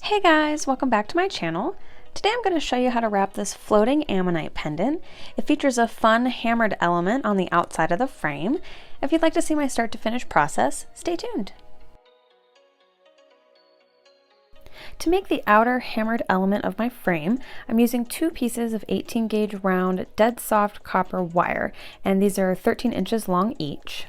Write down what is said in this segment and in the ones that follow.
Hey guys, welcome back to my channel. Today I'm going to show you how to wrap this floating ammonite pendant. It features a fun hammered element on the outside of the frame. If you'd like to see my start to finish process, stay tuned. To make the outer hammered element of my frame, I'm using two pieces of 18 gauge round dead soft copper wire, and these are 13 inches long each.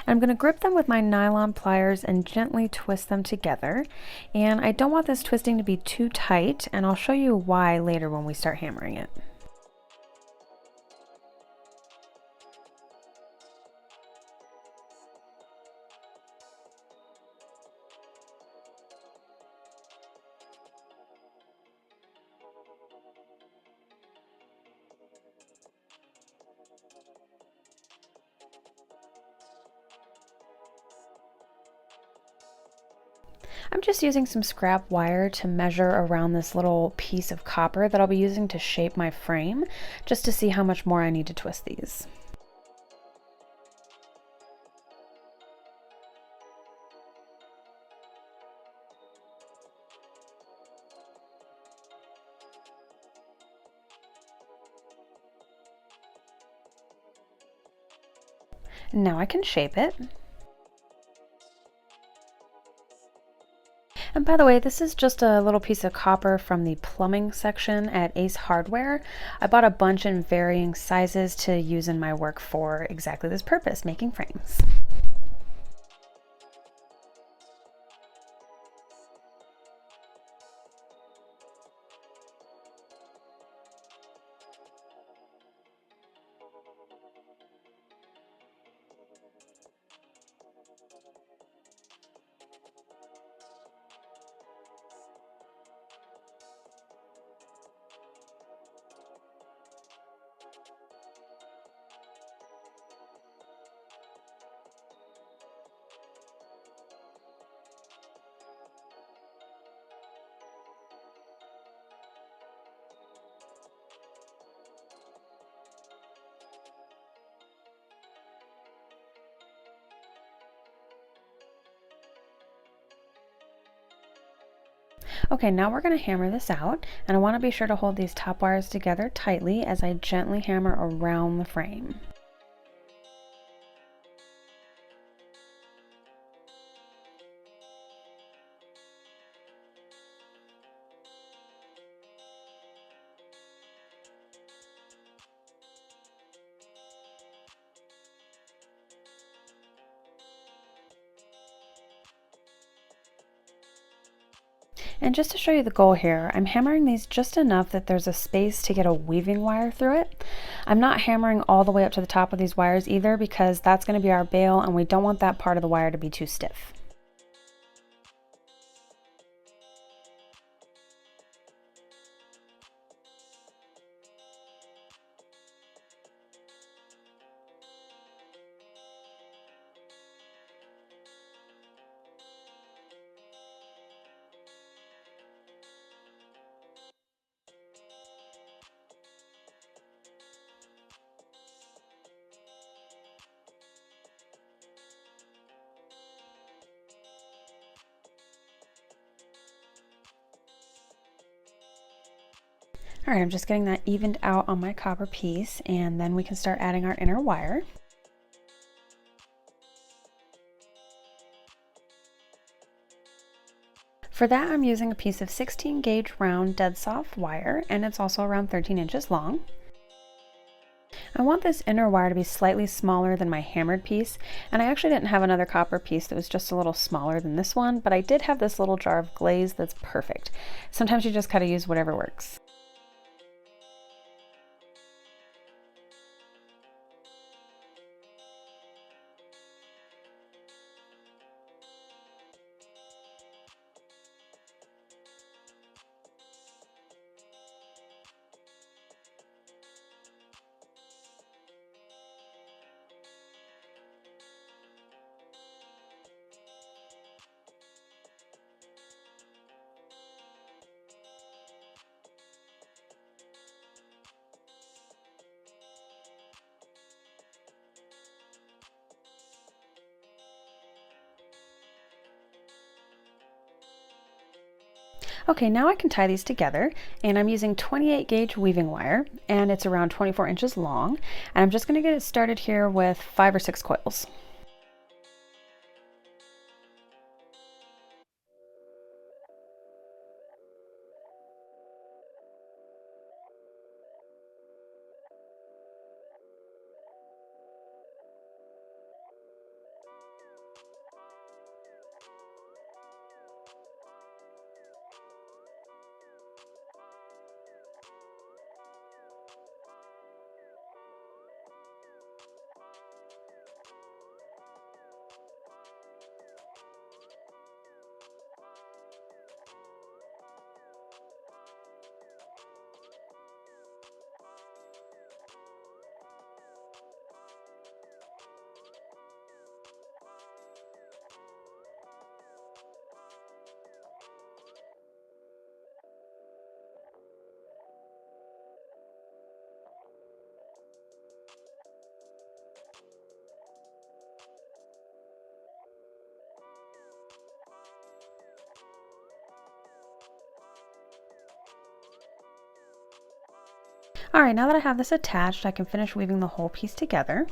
I'm going to grip them with my nylon pliers and gently twist them together. And I don't want this twisting to be too tight, and I'll show you why later when we start hammering it. I'm just using some scrap wire to measure around this little piece of copper that I'll be using to shape my frame, just to see how much more I need to twist these. Now I can shape it. And by the way, this is just a little piece of copper from the plumbing section at Ace Hardware. I bought a bunch in varying sizes to use in my work for exactly this purpose, making frames. Okay, now we're going to hammer this out, and I want to be sure to hold these top wires together tightly as I gently hammer around the frame. And just to show you the goal here, I'm hammering these just enough that there's a space to get a weaving wire through it. I'm not hammering all the way up to the top of these wires either, because that's going to be our bail and we don't want that part of the wire to be too stiff. All right, I'm just getting that evened out on my copper piece, and then we can start adding our inner wire. For that, I'm using a piece of 16 gauge round dead soft wire, and it's also around 13 inches long. I want this inner wire to be slightly smaller than my hammered piece, and I actually didn't have another copper piece that was just a little smaller than this one, but I did have this little jar of glaze that's perfect. Sometimes you just gotta use whatever works. Okay, now I can tie these together, and I'm using 28 gauge weaving wire, and it's around 24 inches long, and I'm just going to get it started here with 5 or 6 coils. All right, now that I have this attached, I can finish weaving the whole piece together.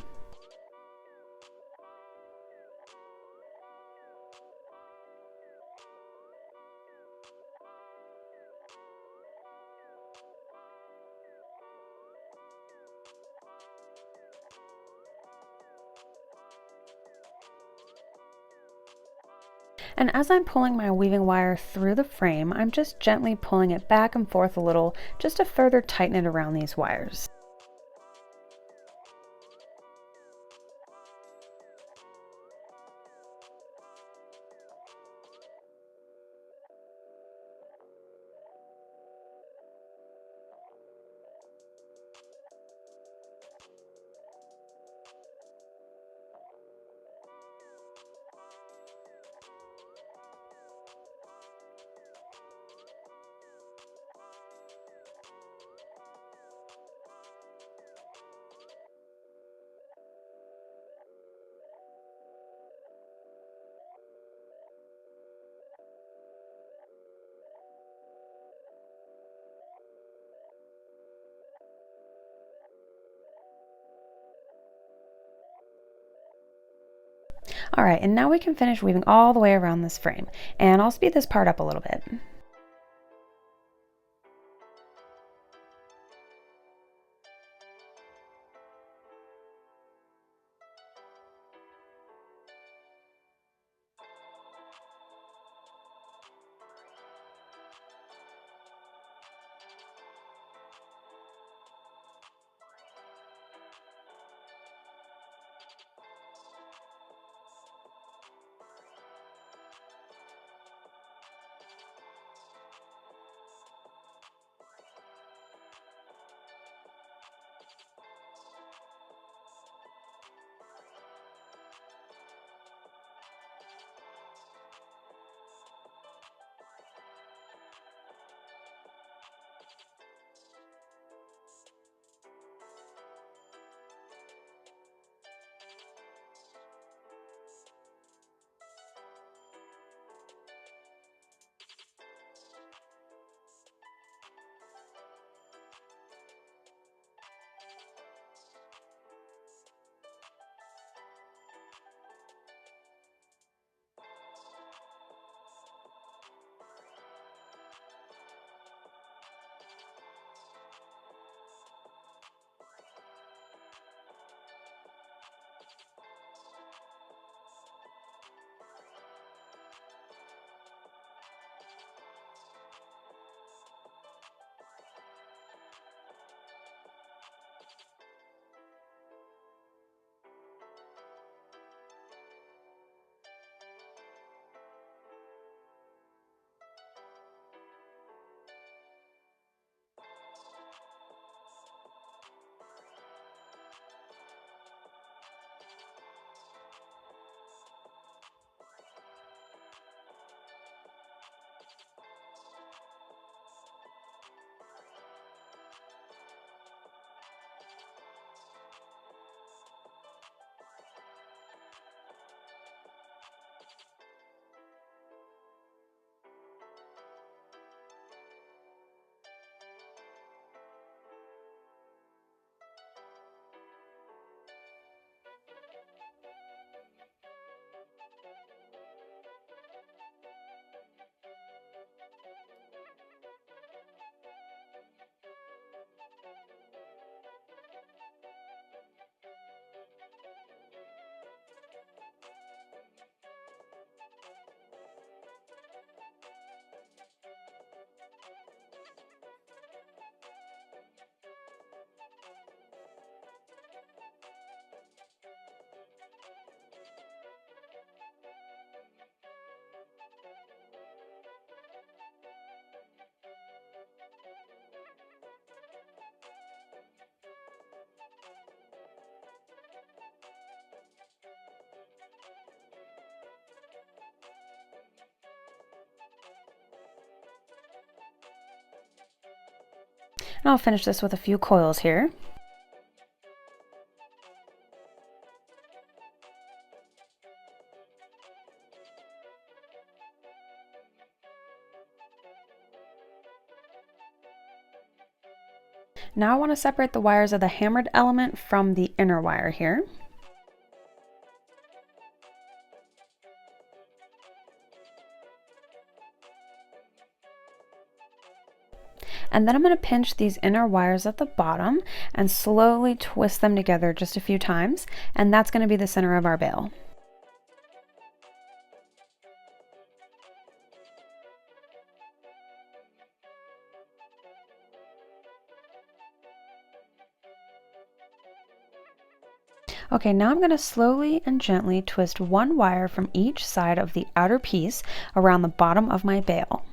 And as I'm pulling my weaving wire through the frame, I'm just gently pulling it back and forth a little just to further tighten it around these wires. All right, and now we can finish weaving all the way around this frame, and I'll speed this part up a little bit. And I'll finish this with a few coils here. Now I want to separate the wires of the hammered element from the inner wire here. And then I'm going to pinch these inner wires at the bottom and slowly twist them together just a few times, and that's going to be the center of our bail. Okay, now I'm going to slowly and gently twist one wire from each side of the outer piece around the bottom of my bail.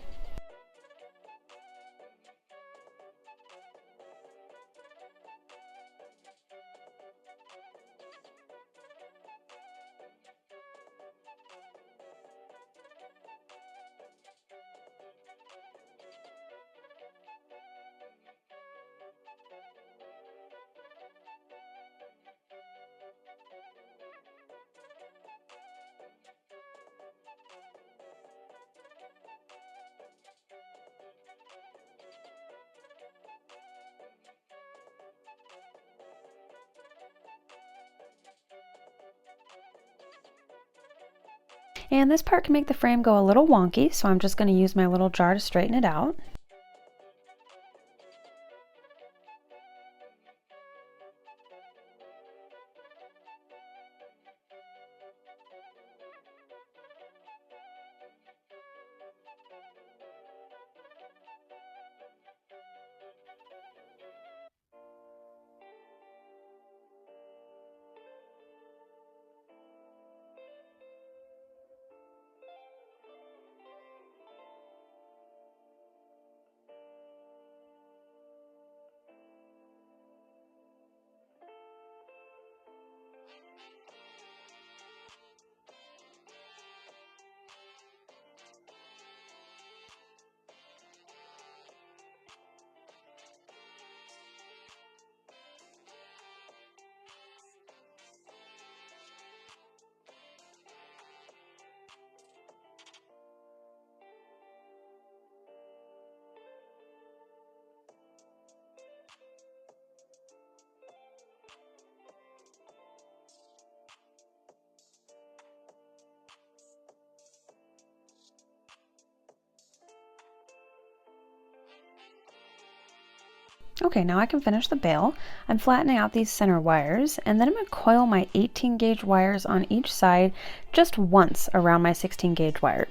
And this part can make the frame go a little wonky, so I'm just going to use my little jar to straighten it out. Okay, now I can finish the bail. I'm flattening out these center wires, and then I'm going to coil my 18 gauge wires on each side just once around my 16 gauge wire.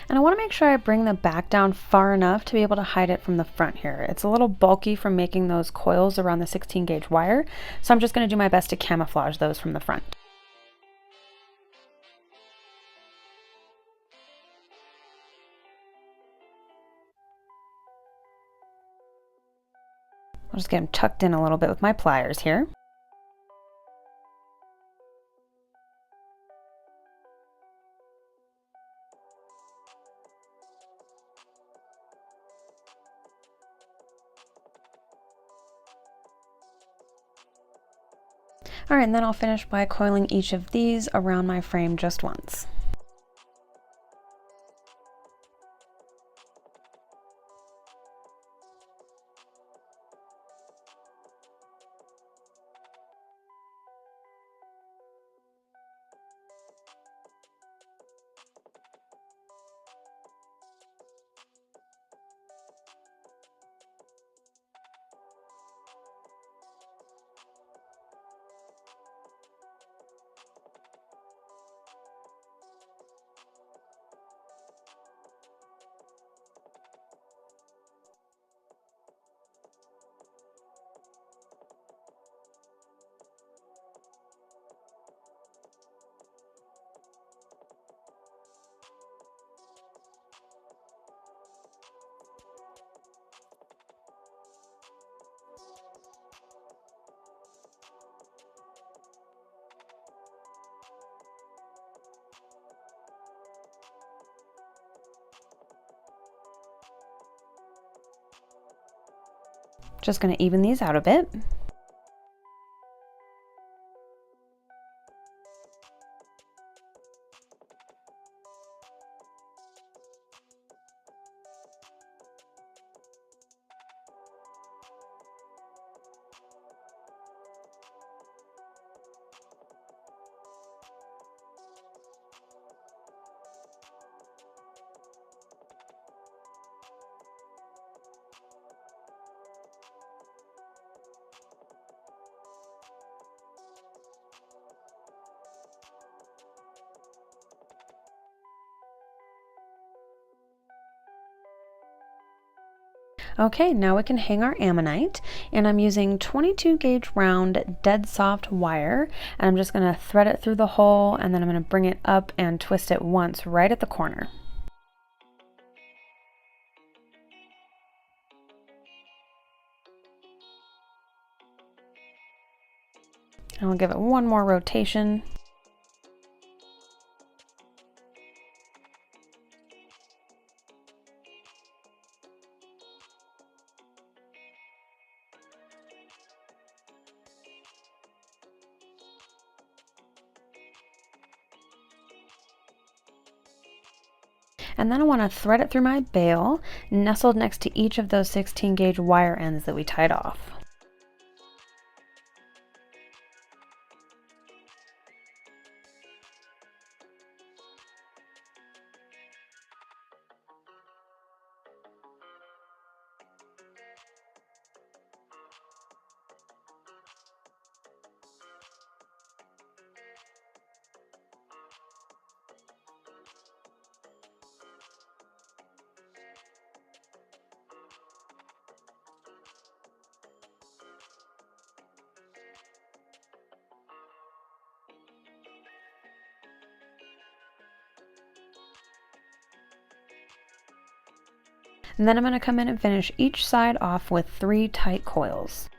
And I want to make sure I bring the back down far enough to be able to hide it from the front here. It's a little bulky from making those coils around the 16 gauge wire, so I'm just going to do my best to camouflage those from the front. I'll just get them tucked in a little bit with my pliers here. All right, and then I'll finish by coiling each of these around my frame just once. Just going to even these out a bit. Okay, now we can hang our Ammonite, and I'm using 22 gauge round dead soft wire, and I'm just going to thread it through the hole, and then I'm going to bring it up and twist it once right at the corner. And I'll give it one more rotation. And then I want to thread it through my bail, nestled next to each of those 16 gauge wire ends that we tied off. And then I'm going to come in and finish each side off with 3 tight coils.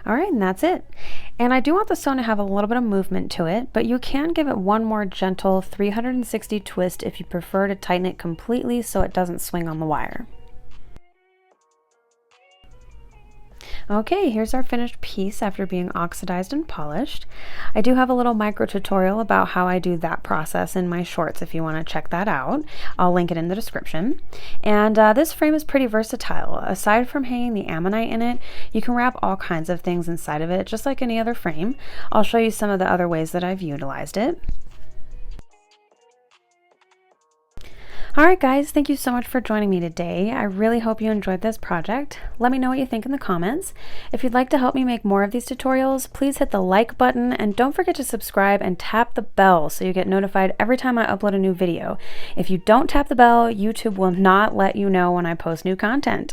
All right, and that's it. And I do want the stone to have a little bit of movement to it, but you can give it one more gentle 360 twist if you prefer to tighten it completely so it doesn't swing on the wire. Okay, here's our finished piece after being oxidized and polished. I do have a little micro tutorial about how I do that process in my shorts if you want to check that out. I'll link it in the description. And this frame is pretty versatile. Aside from hanging the Ammonite in it, you can wrap all kinds of things inside of it, just like any other frame. I'll show you some of the other ways that I've utilized it. Alright guys, thank you so much for joining me today. I really hope you enjoyed this project. Let me know what you think in the comments. If you'd like to help me make more of these tutorials, please hit the like button and don't forget to subscribe and tap the bell so you get notified every time I upload a new video. If you don't tap the bell, YouTube will not let you know when I post new content.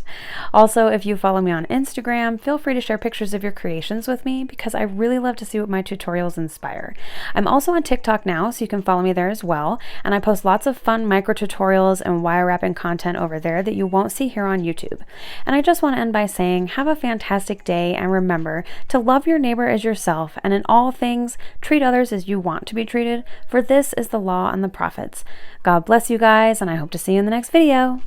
Also, if you follow me on Instagram, feel free to share pictures of your creations with me because I really love to see what my tutorials inspire. I'm also on TikTok now, so you can follow me there as well, and I post lots of fun micro tutorials and wire wrapping content over there that you won't see here on YouTube. And I just want to end by saying, have a fantastic day, and remember to love your neighbor as yourself, and in all things, treat others as you want to be treated, for this is the law and the prophets. God bless you guys, and I hope to see you in the next video.